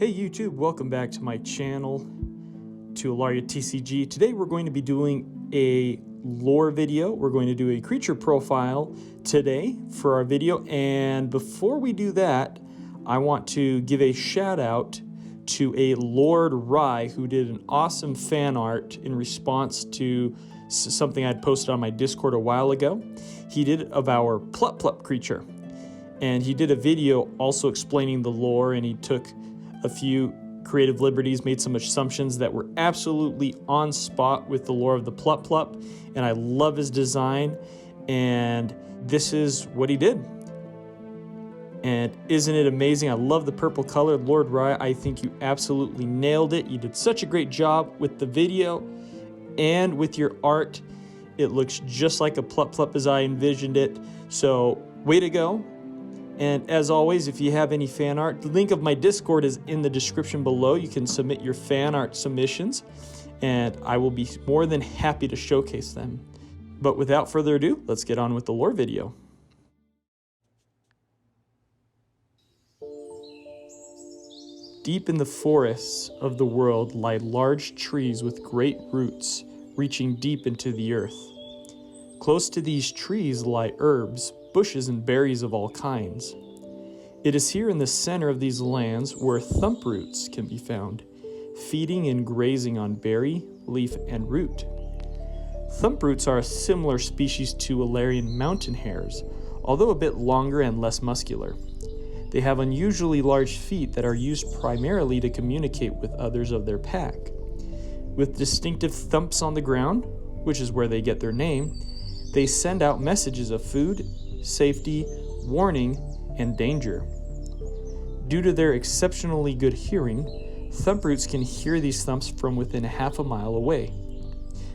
Hey YouTube, welcome back to my channel, to Alaria TCG. Today we're going to be doing a lore video. We're going to do a creature profile today for our video, and before we do that, I want to give a shout out to a Lord Rye who did an awesome fan art in response to something I'd posted on my Discord a while ago. He did it of our Plup Plup creature, and he did a video also explaining the lore, and he took a few creative liberties, made some assumptions that were absolutely on spot with the lore of the Plup Plup, and I love his design, and this is what he did. And isn't it amazing? I love the purple color. Lord Rye, I think you absolutely nailed it. You did such a great job with the video and with your art. It looks just like a Plup Plup as I envisioned it, so way to go. And as always, if you have any fan art, the link of my Discord is in the description below. You can submit your fan art submissions, and I will be more than happy to showcase them. But without further ado, let's get on with the lore video. Deep in the forests of the world lie large trees with great roots reaching deep into the earth. Close to these trees lie herbs, bushes, and berries of all kinds. It is here in the center of these lands where Thumproots can be found, feeding and grazing on berry, leaf, and root. Thumproots are a similar species to Alarian mountain hares, although a bit longer and less muscular. They have unusually large feet that are used primarily to communicate with others of their pack. With distinctive thumps on the ground, which is where they get their name, they send out messages of food, safety, warning, and danger. Due to their exceptionally good hearing, Thumproots can hear these thumps from within half a mile away.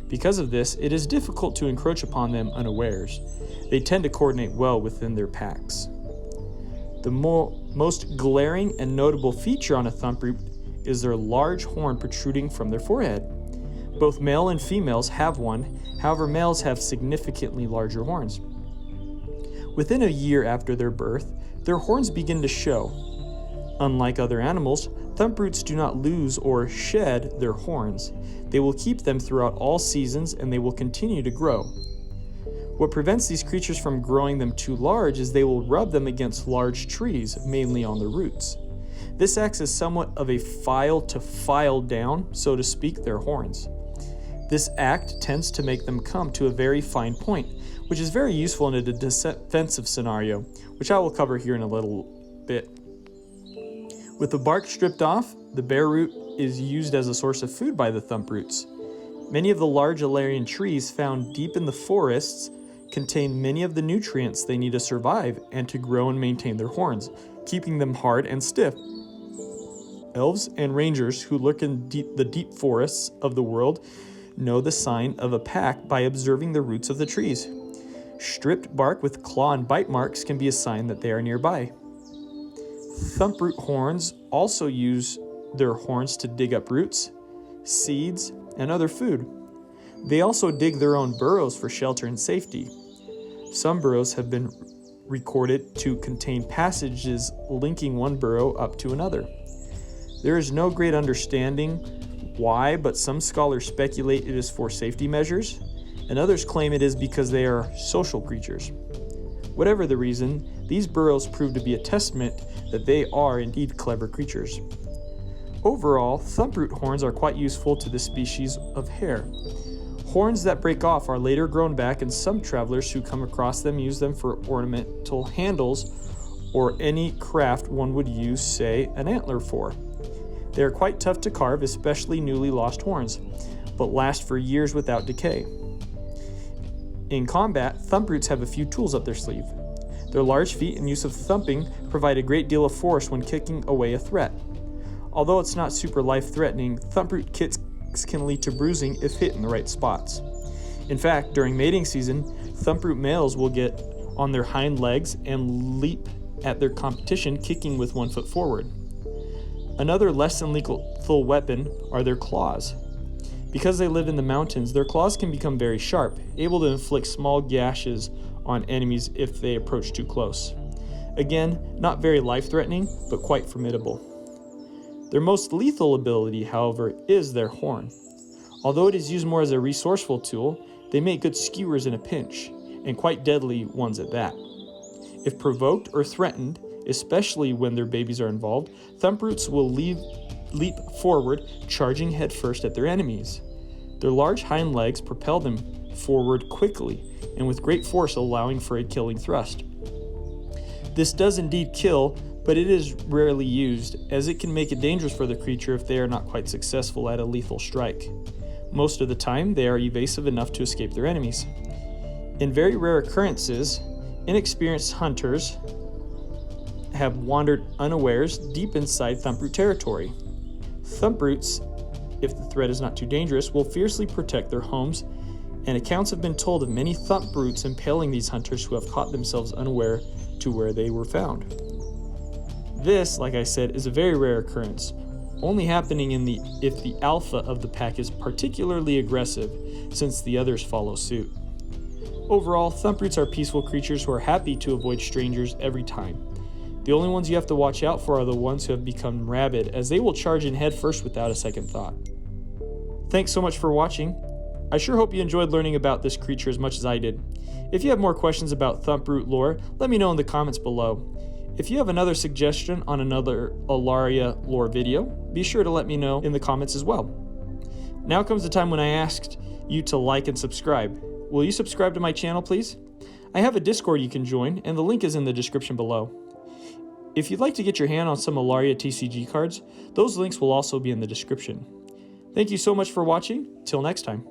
Because of this, it is difficult to encroach upon them unawares. They tend to coordinate well within their packs. The most glaring and notable feature on a Thumproot is their large horn protruding from their forehead. Both male and females have one, however males have significantly larger horns. Within a year after their birth, their horns begin to show. Unlike other animals, Thumproots do not lose or shed their horns. They will keep them throughout all seasons, and they will continue to grow. What prevents these creatures from growing them too large is they will rub them against large trees, mainly on the roots. This acts as somewhat of a file to file down, so to speak, their horns. This act tends to make them come to a very fine point, which is very useful in a defensive scenario, which I will cover here in a little bit. With the bark stripped off, the bare root is used as a source of food by the Thumproots. Many of the large Alarian trees found deep in the forests contain many of the nutrients they need to survive and to grow and maintain their horns, keeping them hard and stiff. Elves and rangers who lurk in the deep forests of the world know the sign of a pack by observing the roots of the trees. Stripped bark with claw and bite marks can be a sign that they are nearby. Thumproot horns also use their horns to dig up roots, seeds, and other food. They also dig their own burrows for shelter and safety. Some burrows have been recorded to contain passages linking one burrow up to another. There is no great understanding why, but some scholars speculate it is for safety measures, and others claim it is because they are social creatures. Whatever the reason, these burrows prove to be a testament that they are indeed clever creatures. Overall, Thumproot horns are quite useful to this species of hare. Horns that break off are later grown back, and some travelers who come across them use them for ornamental handles or any craft one would use, say, an antler for. They are quite tough to carve, especially newly lost horns, but last for years without decay. In combat, Thumproots have a few tools up their sleeve. Their large feet and use of thumping provide a great deal of force when kicking away a threat. Although it's not super life-threatening, Thumproot kicks can lead to bruising if hit in the right spots. In fact, during mating season, Thumproot males will get on their hind legs and leap at their competition, kicking with 1 foot forward. Another less than lethal weapon are their claws. Because they live in the mountains, their claws can become very sharp, able to inflict small gashes on enemies if they approach too close. Again, not very life-threatening, but quite formidable. Their most lethal ability, however, is their horn. Although it is used more as a resourceful tool, they make good skewers in a pinch, and quite deadly ones at that. If provoked or threatened, especially when their babies are involved, Thumproots will leap forward, charging headfirst at their enemies. Their large hind legs propel them forward quickly, and with great force, allowing for a killing thrust. This does indeed kill, but it is rarely used, as it can make it dangerous for the creature if they are not quite successful at a lethal strike. Most of the time, they are evasive enough to escape their enemies. In very rare occurrences, inexperienced hunters have wandered unawares deep inside Thumproot territory. Thumproots, if the threat is not too dangerous, will fiercely protect their homes, and accounts have been told of many Thumproots impaling these hunters who have caught themselves unaware to where they were found. This, like I said, is a very rare occurrence, only happening if the alpha of the pack is particularly aggressive, since the others follow suit. Overall, Thumproots are peaceful creatures who are happy to avoid strangers every time. The only ones you have to watch out for are the ones who have become rabid, as they will charge in head first without a second thought. Thanks so much for watching. I sure hope you enjoyed learning about this creature as much as I did. If you have more questions about Thumproot lore, let me know in the comments below. If you have another suggestion on another Alaria lore video, be sure to let me know in the comments as well. Now comes the time when I asked you to like and subscribe. Will you subscribe to my channel, please? I have a Discord you can join, and the link is in the description below. If you'd like to get your hand on some Alaria TCG cards, those links will also be in the description. Thank you so much for watching. Till next time.